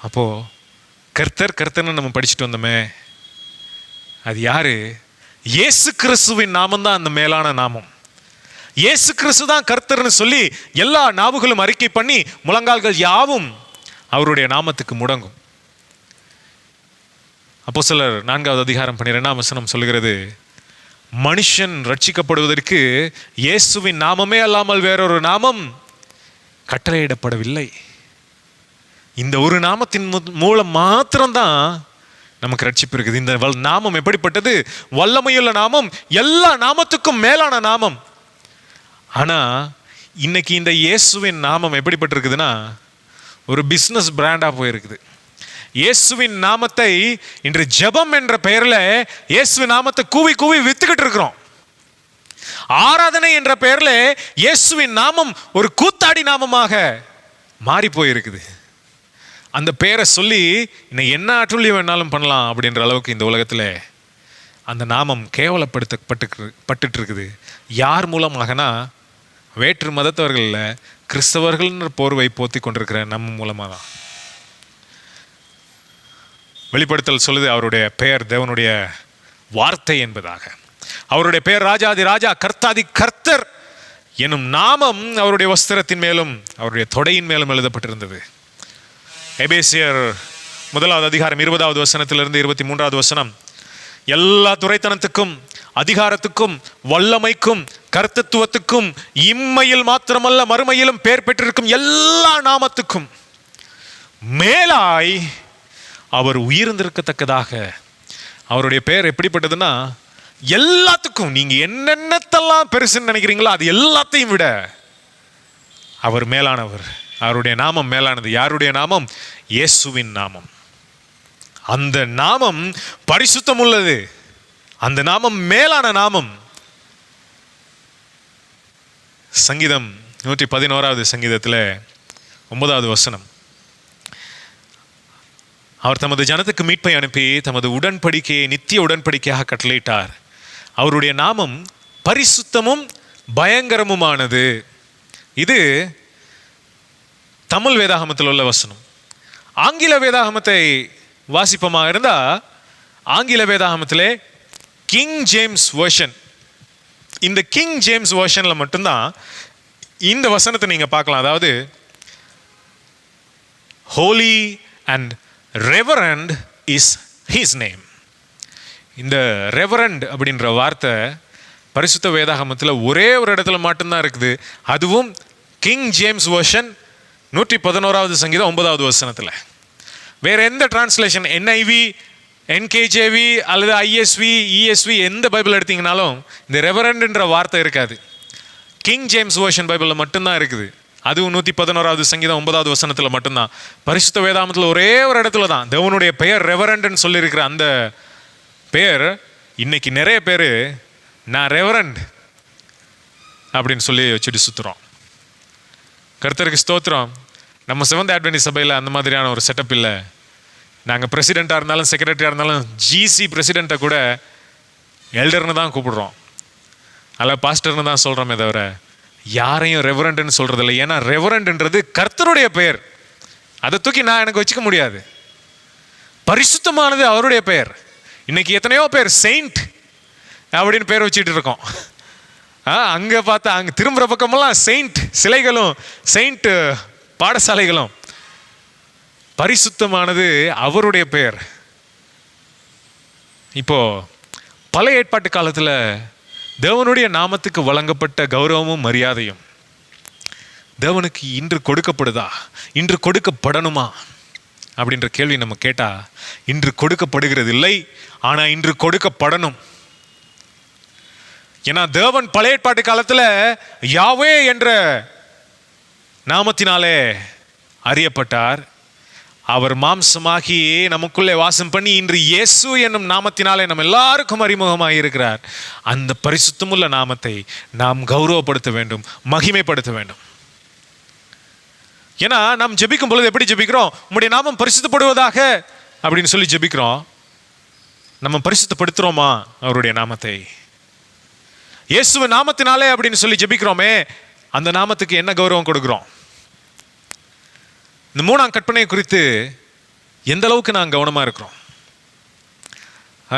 Speaker 1: அப்போ கர்த்தர்னு நம்ம படிச்சுட்டு வந்தோமே, அது யாரு? இயேசு கிறிஸ்துவின் நாமம் தான் அந்த மேலான நாமம். இயேசு கிறிஸ்து தான் கர்த்தர்னு சொல்லி எல்லா நாவுகளும் அறிக்கை பண்ணி முழங்கால்கள் யாவும் அவருடைய நாமத்துக்கு முடங்கும். அப்போஸ்தலர் 4வது அதிகாரம் 12ஆம் வசனம் சொல்லுகிறது, மனுஷன் ரட்சிக்கப்படுவதற்கு இயேசுவின் நாமமே அல்லாமல் வேறொரு நாமம் கட்டளையிடப்படவில்லை. இந்த ஒரு நாமத்தின் மூலம் மாத்திரம்தான் நமக்கு ரட்சிப்பு இருக்குது. இந்த நாமம் எப்படிப்பட்டது? வல்லமையுள்ள நாமம், எல்லா நாமத்துக்கும் மேலான நாமம். ஆனா இன்னைக்கு இந்த இயேசுவின் நாமம் எப்படிப்பட்டிருக்குதுன்னா, ஒரு பிஸ்னஸ் பிராண்டா போயிருக்குது. இயேசுவின் நாமத்தை இன்று ஜெபம் என்ற பெயர்ல இயேசுவின் நாமத்தை கூவி கூவி வித்துக்கிட்டு இருக்கிறோம். ஆராதனை என்ற பெயர்ல இயேசுவின் நாமம் ஒரு கூத்தாடி நாமமாக மாறி போயிருக்குது. அந்த பெயரை சொல்லி இன்னும் என்ன அட்டுழியம் வேணாலும் பண்ணலாம் அப்படின்ற அளவுக்கு இந்த உலகத்தில் அந்த நாமம் கேவலப்படுத்தப்பட்டு இருக்குது. யார் மூலமாகனா, வேற்று மதத்தவர்களில் கிறிஸ்தவர்கள்ன்ற போர்வை போத்தி கொண்டிருக்கிற நம்ம மூலமாக தான். வெளிப்படுத்தல் சொல்லுது, அவருடைய பெயர் தேவனுடைய வார்த்தை என்பதாக. அவருடைய பெயர் ராஜாதி ராஜா கர்த்தாதி கர்த்தர் எனும் நாமம் அவருடைய வஸ்திரத்தின் மேலும் அவருடைய தொடையின் மேலும் எழுதப்பட்டிருந்தது. எபேசியர் 1வது அதிகாரம் 20வது வசனத்திலிருந்து 23வது வசனம், எல்லா துரைத்தனத்துக்கும் அதிகாரத்துக்கும் வல்லமைக்கும் கர்த்தத்துவத்துக்கும் இம்மையில் மாத்திரமல்ல மறுமையிலும் பெயர் பெற்றிருக்கும் எல்லா நாமத்துக்கும் மேலாய் அவர் உயர்ந்திருக்கத்தக்கதாக. அவருடைய பெயர் எப்படிப்பட்டதுன்னா, எல்லாத்துக்கும், நீங்க என்னென்னத்தெல்லாம் பெருசுன்னு நினைக்கிறீங்களோ அது எல்லாத்தையும் விட அவர் மேலானவர். அவருடைய நாமம் மேலானது. யாருடைய நாமம்? இயேசுவின் நாமம். அந்த நாமம் பரிசுத்தம் உள்ளது. அந்த நாமம் மேலான நாமம். சங்கீதம் 111வது சங்கீதத்தில் 9வது வசனம், அவர் தமது ஜனத்துக்கு மீட்பை அனுப்பி தமது உடன்படிக்கையை நித்திய உடன்படிக்கையாக கட்டளையிட்டார். அவருடைய நாமம் பரிசுத்தமும் பயங்கரமுமானது. இது தமிழ் வேதாகமத்தில் உள்ள வசனம். ஆங்கில வேதாகமத்தை வாசிப்பமாக இருந்தால், ஆங்கில வேதாகமத்திலே கிங் ஜேம்ஸ் வெர்ஷன், இந்த கிங் ஜேம்ஸ் வெர்ஷனில் மட்டும்தான் இந்த வசனத்தை நீங்கள் பார்க்கலாம். அதாவது, holy and reverend is his name. இந்த ரெவரண்ட் அப்படின்ற வார்த்தை பரிசுத்த வேதாகமத்தில் ஒரே ஒரு இடத்துல மட்டும்தான் இருக்குது. அதுவும் கிங் ஜேம்ஸ் வெர்ஷன் 111வது சங்கீதம் 9வது வசனத்தில். வேற எந்த டிரான்ஸ்லேஷன், NIV, NKJV அல்லது ISV, ESV எந்த பைபிள் எடுத்தீங்கனாலும் இந்த ரெவரண்ட்ன்ற வார்த்தை இருக்காது. கிங் ஜேம்ஸ் வெர்ஷன் பைபிளில் மட்டும்தான் இருக்குது. அதுவும் 111வது சங்கீதம் 9வது வசனத்தில் மட்டும்தான். பரிசுத்த வேதாகமத்தில் ஒரே ஒரு இடத்துல தான் தேவனுடைய பெயர் ரெவரண்ட்னு சொல்லியிருக்கிற அந்த பெயர். இன்னைக்கு நிறைய பேர் நான் ரெவரண்ட் அப்படின்னு சொல்லி வச்சுட்டு சுற்றுறோம். கர்த்தருக்கு ஸ்தோத்திரம். நம்ம செவன்த் அட்வென்டிஸ்ட் சபையில் அந்த மாதிரியான ஒரு செட்டப் இல்லை. நாங்கள் பிரசிடெண்ட்டாக இருந்தாலும் செக்ரட்டரியாக இருந்தாலும் GC பிரசிடெண்ட்டை கூட எல்டர்னு தான் கூப்பிடுறோம், அல்ல பாஸ்டர்னு தான் சொல்கிறோமே தவிர யாரையும் ரெவரண்ட்னு சொல்கிறதில்ல. ஏன்னா ரெவரண்ட்ன்றது கர்த்தருடைய பெயர். அதை தூக்கி நான் எனக்கு வச்சுக்க முடியாது. பரிசுத்தமானது அவருடைய பெயர். இன்னைக்கு எத்தனையோ பேர் செயின்ட் அப்படின்னு பேர் வச்சுட்டு இருக்கோம். அங்கே பார்த்தா அங்கே திரும்புகிற பக்கமெல்லாம் செயின்ட் சிலைகளும் செயின்ட் பாடசாலைகளும். பரிசுத்தமானது அவருடைய பெயர். இப்போ பழைய ஏற்பாட்டு காலத்தில் தேவனுடைய நாமத்துக்கு வழங்கப்பட்ட கௌரவமும் மரியாதையும் தேவனுக்கு இன்று கொடுக்கப்படுதா, இன்று கொடுக்கப்படணுமா அப்படின்ற கேள்வி நம்ம கேட்டால், இன்று கொடுக்கப்படுகிறது இல்லை, ஆனால் இன்று கொடுக்கப்படணும். ஏன்னா தேவன் பழைய ஏற்பாட்டு காலத்தில் யாவே என்ற நாமத்தினாலே அறியப்பட்டார். அவர் மாம்சமாகி நமக்குள்ளே வாசம் பண்ணி இன்று இயேசு என்னும் நாமத்தினாலே நம்ம எல்லாருக்கும் அறிமுகமாக இருக்கிறார். அந்த பரிசுத்தமுள்ள நாமத்தை நாம் கௌரவப்படுத்த வேண்டும், மகிமைப்படுத்த வேண்டும். ஏன்னா நாம் ஜெபிக்கும் பொழுது எப்படி ஜெபிக்கிறோம்? உம்முடைய நாமம் பரிசுத்தப்படுவதாக அப்படின்னு சொல்லி ஜெபிக்கிறோம். நம்ம பரிசுத்தப்படுத்துறோமா அவருடைய நாமத்தை? இயேசுவின் நாமத்தினாலே அப்படின்னு சொல்லி ஜெபிக்கிறோமே, அந்த நாமத்துக்கு என்ன கௌரவம் கொடுக்கிறோம்? இந்த 3ஆம் கற்பனை குறித்து எந்த அளவுக்கு நாங்கள் கவனமாக இருக்கிறோம்?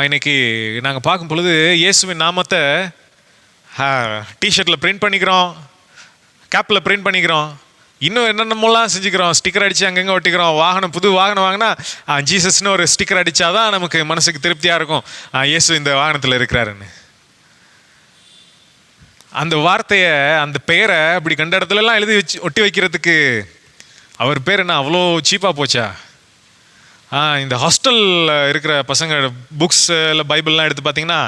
Speaker 1: இன்னைக்கு நாங்கள் பார்க்கும் பொழுது இயேசுவின் நாமத்தை டிஷர்ட்டில் பிரிண்ட் பண்ணிக்கிறோம், கேப்பில் பிரிண்ட் பண்ணிக்கிறோம், இன்னும் என்னென்னமோலாம் செஞ்சுக்கிறோம். ஸ்டிக்கர் அடித்து அங்கங்கே ஒட்டிக்கிறோம். புது வாகனம் வாங்கினா ஜீசஸ்னு ஒரு ஸ்டிக்கர் அடித்தாதான் நமக்கு மனசுக்கு திருப்தியாக இருக்கும், இயேசு இந்த வாகனத்தில் இருக்கிறாருன்னு. அந்த வார்த்தையை, அந்த பெயரை அப்படி கண்ட இடத்துலலாம் எழுதி வச்சு ஒட்டி வைக்கிறதுக்கு அவர் பேர் என்ன அவ்வளோ சீப்பாக போச்சா? இந்த ஹாஸ்டலில் இருக்கிற பசங்க புக்ஸ் இல்லை பைபிள்லாம் எடுத்து பார்த்தீங்கன்னா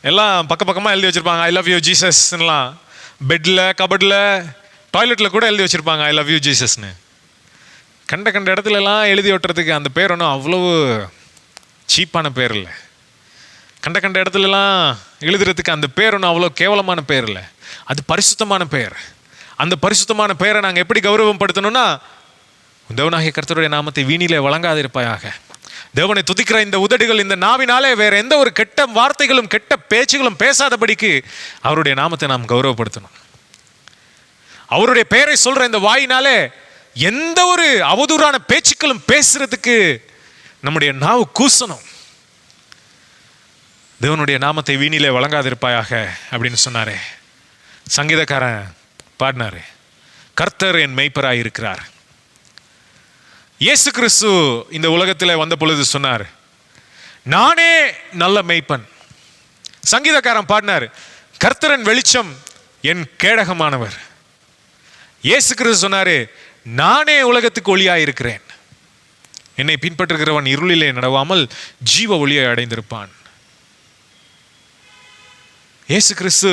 Speaker 1: எல்லாம் பக்கமாக எழுதி வச்சுருப்பாங்க, ஐ லவ் யூ ஜீசஸ்லாம். பெட்டில், கபடில், டாய்லெட்டில் கூட எழுதி வச்சுருப்பாங்க, ஐ லவ் யூ ஜீசஸ்னு. கண்ட இடத்துலலாம் எழுதி ஒட்டுறதுக்கு அந்த பேர் ஒன்றும் அவ்வளோ சீப்பான பேர் இல்லை. கண்ட இடத்துலலாம் எழுதுறதுக்கு அந்த பேர் ஒன்றும் அவ்வளோ கேவலமான பேர் இல்லை. அது பரிசுத்தமான பெயர். அந்த பரிசுத்தமான பெயரை நாங்கள் எப்படி கௌரவப்படுத்தணும்னா, தேவனாகிய கர்த்தருடைய நாமத்தை வீணிலே வழங்காதிருப்பாயாக. தேவனை துதிக்கிற இந்த உதடுகள், இந்த நாவினாலே வேற எந்த ஒரு கெட்ட வார்த்தைகளும் கெட்ட பேச்சுகளும் பேசாதபடிக்கு அவருடைய நாமத்தை நாம் கௌரவப்படுத்தணும். அவருடைய பெயரை சொல்ற இந்த வாயினாலே எந்த ஒரு அவதூறான பேச்சுக்களும் பேசுறதுக்கு நம்முடைய நாவு கூசணும். தேவனுடைய நாமத்தை வீணிலே வழங்காதிருப்பாயாக அப்படின்னு சொன்னாரே. சங்கீதக்காரன் பாடினாரு, கர்த்தர் என் மெய்ப்பராய் இருக்கிறார். இயேசு கிறிஸ்து இந்த உலகத்தில் வந்த பொழுது சொன்னார், நானே நல்ல மெய்ப்பன். சங்கீதக்காரன் பாடினார், கர்த்தரின் வெளிச்சம் என் கேடகமானவர். இயேசு கிறிஸ்து சொன்னாரு, நானே உலகத்துக்கு ஒளியாய் இருக்கிறேன். என்னை பின்பற்றுகிறவன் இருளிலே நடவாமல் ஜீவ ஒளியை அடைந்திருப்பான். இயேசு கிறிஸ்து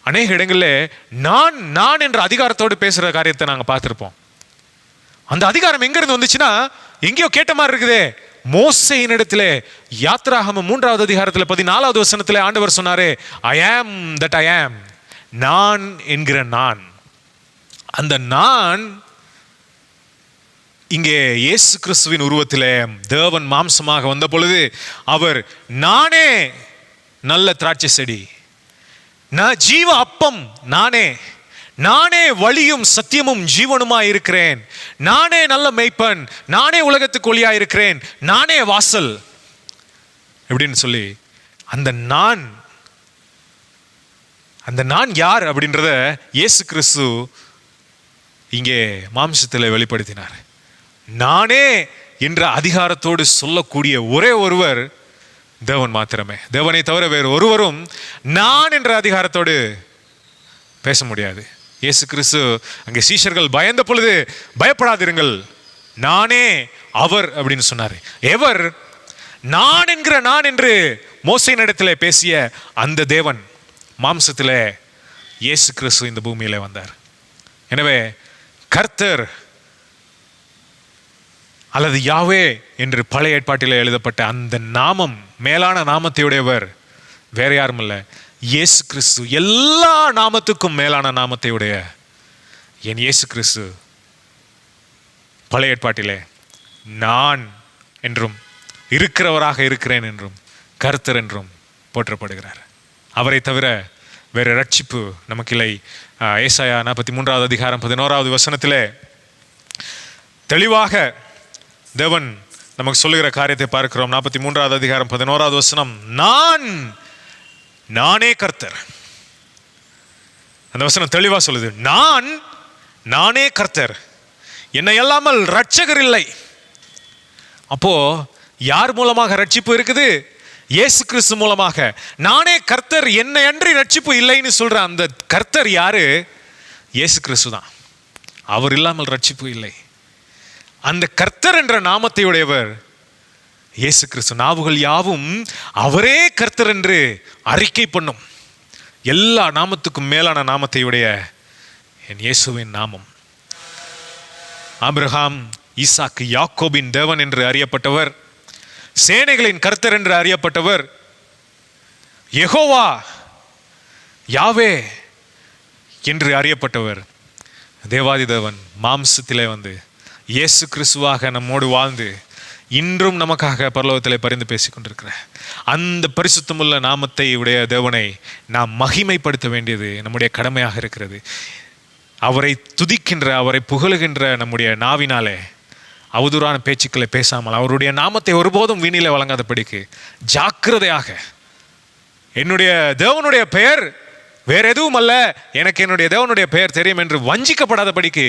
Speaker 1: அநேக இடங்களில் நான் நான் என்ற அதிகாரத்தோடு பேசுகிற காரியத்தை நாங்கள் பார்த்துருப்போம். அந்த அதிகாரம் எங்கிருந்து வந்துச்சுன்னா, எங்கேயோ கேட்ட மாதிரி இருக்குதே. மோசேயின் இடத்துல யாத்ராகமம் 3வது அதிகாரத்தில் 14வது வசனத்தில் ஆண்டவர் சொன்னாரே, ஐ ஆம் தட் ஐ ஆம். நான் என்கிற நான். அந்த நான் இங்கே இயேசு கிறிஸ்துவின் உருவத்திலே தேவன் மாம்சமாக வந்த பொழுது அவர் நானே நல்ல திராட்சை செடி, நான் ஜீவ அப்பம், நானே வழியும் சத்தியமும் ஜீவனுமாய் இருக்கிறேன், நானே நல்ல மெய்ப்பன், நானே உலகத்துக்கு ஒளியாய் இருக்கிறேன், நானே வாசல் எப்படின்னு சொல்லி அந்த நான் யார் அப்படின்றத இயேசு கிறிஸ்து இங்கே மாம்சத்தில் வெளிப்படுத்தினார். நானே என்ற அதிகாரத்தோடு சொல்லக்கூடிய ஒரே ஒருவர் தேவன் மாத்திரமே. தேவனை தவிர வேறு ஒருவரும் நான் என்ற அதிகாரத்தோடு பேச முடியாது. இயேசு கிறிஸ்து அங்கே சீஷர்கள் பயந்த பொழுது, பயப்படாதிருங்கள், நானே அவர் அப்படின்னு சொன்னார். எவர்? நான் என்கிற நான் என்று மோசேயின் இடத்துல பேசிய அந்த தேவன் மாம்சத்தில் இயேசு கிறிஸ்து இந்த பூமியில வந்தார். எனவே கர்த்தர் அல்லது யாவே என்று பழைய ஏற்பாட்டில் எழுதப்பட்ட அந்த நாமம், மேலான நாமத்தையுடையவர் வேற யாரும் இல்லை, இயேசு கிறிஸ்து. எல்லா நாமத்துக்கும் மேலான நாமத்தையுடைய என் இயேசு கிறிஸ்து பழைய ஏற்பாட்டிலே நான் என்றும், இருக்கிறவராக இருக்கிறேன் என்றும், கர்த்தர் என்றும் போற்றப்படுகிறார். அவரை தவிர வேற ரட்சிப்பு நமக்கு இல்லை. ஏசாயா 43வது அதிகாரம் 11வது வசனத்திலே தெளிவாக தேவன் நமக்கு சொல்லுகிற காரியத்தை பார்க்கிறோம். 43வது அதிகாரம் 11வது வசனம், நானே கர்த்தர். அந்த வசனம் தெளிவா சொல்லுது, நானே கர்த்தர், என்னை அல்லாமல் இரட்சகர் இல்லை. அப்போ யார் மூலமாக ரட்சிப்பு இருக்குது? இயேசு கிறிஸ்து மூலமாக. நானே கர்த்தர், என்னை அன்றி ரட்சிப்பு இல்லைன்னு சொல்ற அந்த கர்த்தர் யாரு? இயேசு கிறிஸ்து தான். அவர் இல்லாமல் ரட்சிப்பு இல்லை. அந்த கர்த்தர் என்ற நாமத்தை உடையவர் இயேசு கிறிஸ்து. நாவுகள் யாவும் அவரே கர்த்தர் என்று அறிக்கை பண்ணும். எல்லா நாமத்துக்கும் மேலான நாமத்தை உடைய என் இயேசுவின் நாமம். ஆபிரகாம், ஈசாக்கு, யாக்கோபின் தேவன் என்று அறியப்பட்டவர், சேனைகளின் கர்த்தர் என்று அறியப்பட்டவர், யெகோவா, யாவே என்று அறியப்பட்டவர், தேவாதி தேவன் மாம்சத்திலே வந்து இயேசு கிறிஸ்துவாக நம்மோடு வாழ்ந்து இன்றும் நமக்காக பரலோகத்திலே பரிந்து பேசிக் கொண்டிருக்கிற அந்த பரிசுத்தமுள்ள நாமத்தை உடைய தேவனை நாம் மகிமைப்படுத்த வேண்டியது நம்முடைய கடமையாக இருக்கிறது. அவரை துதிக்கின்ற, அவரை புகழுகின்ற நம்முடைய நாவினாலே அவதூறான பேச்சுக்களை பேசாமல், அவருடைய நாமத்தை ஒருபோதும் வீணிலே வழங்காதபடிக்கு ஜாக்கிரதையாக, என்னுடைய தேவனுடைய பெயர் வேற எதுவும் அல்ல, எனக்கு என்னுடைய தேவனுடைய பெயர் தெரியும் என்று வஞ்சிக்கப்படாதபடிக்கு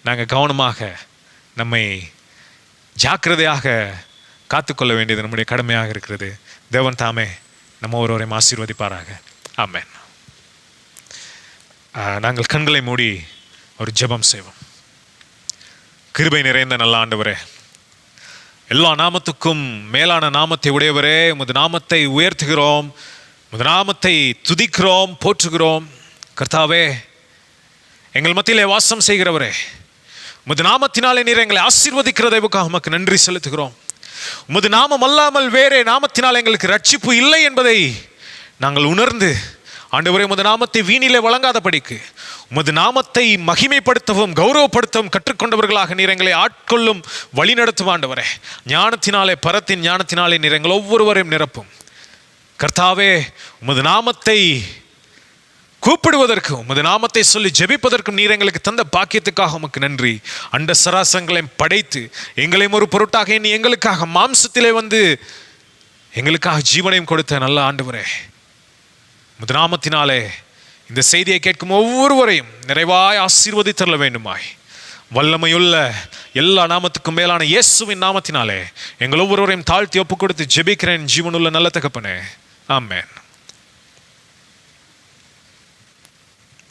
Speaker 1: நாங்கள் கவனமாக நம்மை ஜாக்கிரதையாக காத்துக்கொள்ள வேண்டியது நம்முடைய கடமையாக இருக்கிறது. தேவன் தாமே நம்ம ஒருவரையும் ஆசீர்வதிப்பாராக. ஆமென். நாங்கள் கண்களை மூடி ஒரு ஜெபம் செய்வோம். கிருபை நிறைந்த நல்ல ஆண்டவரே, எல்லா நாமத்துக்கும் மேலான நாமத்தை உடையவரே, உமது நாமத்தை உயர்த்துகிறோம், உமது நாமத்தை துதிக்கிறோம், போற்றுகிறோம். கர்த்தாவே, எங்கள் மத்தியிலே வாசம் செய்கிறவரே, உமது நாமத்தினாலே நீர் எங்களை ஆசீர்வதிக்கிறதற்காக உமக்கு நன்றி செலுத்துகிறோம். உமது நாமம் அல்லாமல் வேறே நாமத்தினால் எங்களுக்கு ரட்சிப்பு இல்லை என்பதை நாங்கள் உணர்ந்து, ஆண்டவரே, உமது நாமத்தை வீணிலே வழங்காதபடிக்கு உமது நாமத்தை மகிமைப்படுத்தவும் கௌரவப்படுத்தவும் கற்றுக்கொண்டவர்களாக நீர் எங்களை ஆட்கொள்ளும், வழி நடத்தும். ஆண்டவரே, ஞானத்தினாலே, பரத்தின் ஞானத்தினாலே நீர் எங்கள் ஒவ்வொருவரையும் நிரப்பும். கர்த்தாவே, உமது நாமத்தை கூப்பிடுவதற்கும், உமது நாமத்தை சொல்லி ஜெபிப்பதற்கும் நீர் எங்களுக்கு தந்த பாக்கியத்துக்காக உமக்கு நன்றி. அண்ட சராசங்களையும் படைத்து எங்களையும் ஒரு பொருட்டாக எண்ணி எங்களுக்காக மாம்சத்திலே வந்து எங்களுக்காக ஜீவனையும் கொடுத்த நல்ல ஆண்டவரே, உமது நாமத்தினாலே இந்த செய்தியை கேட்கும் ஒவ்வொருவரையும் நிறைவாய் ஆசீர்வதித்தள்ள வேண்டுமாய் வல்லமையுள்ள எல்லா நாமத்துக்கும் மேலான இயேசுவின் நாமத்தினாலே எங்கள் ஒவ்வொருவரையும் தாழ்த்தி ஒப்பு கொடுத்து ஜெபிக்கிறேன் ஜீவனுள்ள நல்ல தகப்பனே. ஆமென்.